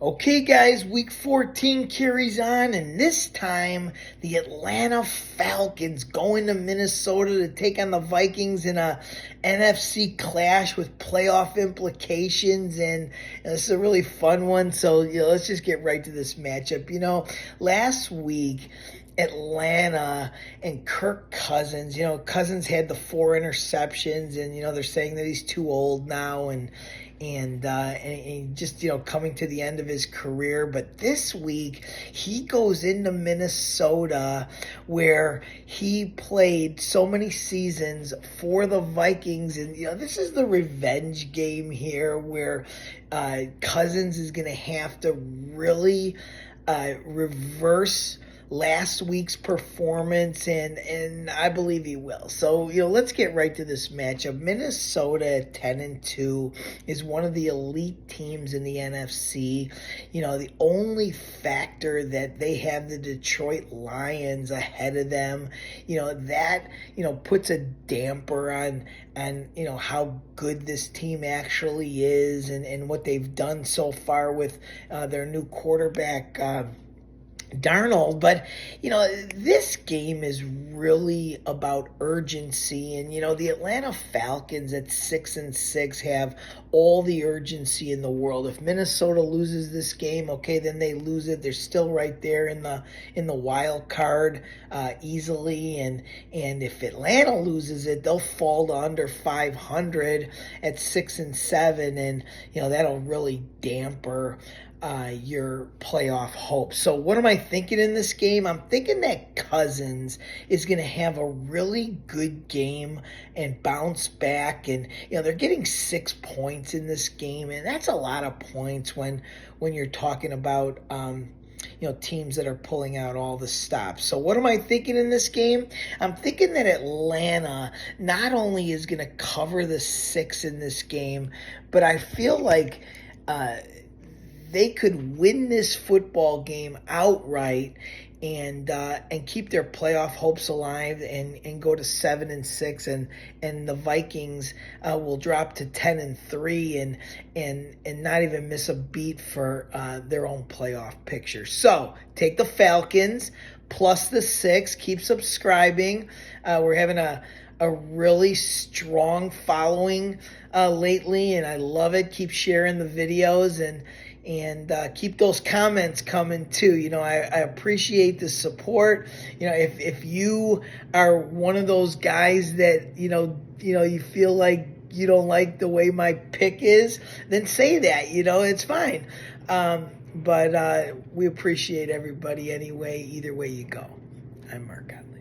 Okay, guys, week 14 carries on, and this time the Atlanta Falcons going to Minnesota to take on the Vikings in a NFC clash with playoff implications, and this is a really fun one. So, let's just get right to this matchup. Last week, Atlanta and Kirk Cousins. Cousins had the 4 interceptions, and they're saying that he's too old now, and just coming to the end of his career. But this week he goes into Minnesota, where he played so many seasons for the Vikings, and this is the revenge game here, where Cousins is going to have to really reverse last week's performance, and I believe he will. So, let's get right to this matchup. Minnesota at 10-2 is one of the elite teams in the NFC. The only factor that they have the Detroit Lions ahead of them, that puts a damper on how good this team actually is, and what they've done so far with their new quarterback, Darnold. But this game is really about urgency, and the Atlanta Falcons at 6-6 have all the urgency in the world. If Minnesota loses this game, okay, then they lose it. They're still right there in the wild card easily, and if Atlanta loses it, they'll fall to under 500 at 6-7, and that'll really damper your playoff hopes. So what am I thinking in this game? I'm thinking that Cousins is going to have a really good game and bounce back. And, they're getting 6 points in this game, and that's a lot of points when you're talking about, teams that are pulling out all the stops. So what am I thinking in this game? I'm thinking that Atlanta not only is going to cover the 6 in this game, but I feel like they could win this football game outright and keep their playoff hopes alive and go to 7-6, and the Vikings will drop to 10-3 and not even miss a beat for their own playoff picture. So take the Falcons plus the 6. Keep subscribing. We're having a really strong following lately, and I love it. Keep sharing the videos, and keep those comments coming too. I appreciate the support. If you are one of those guys that you feel like you don't like the way my pick is, then say that. It's fine. But we appreciate everybody anyway, either way you go. I'm Mark Godley.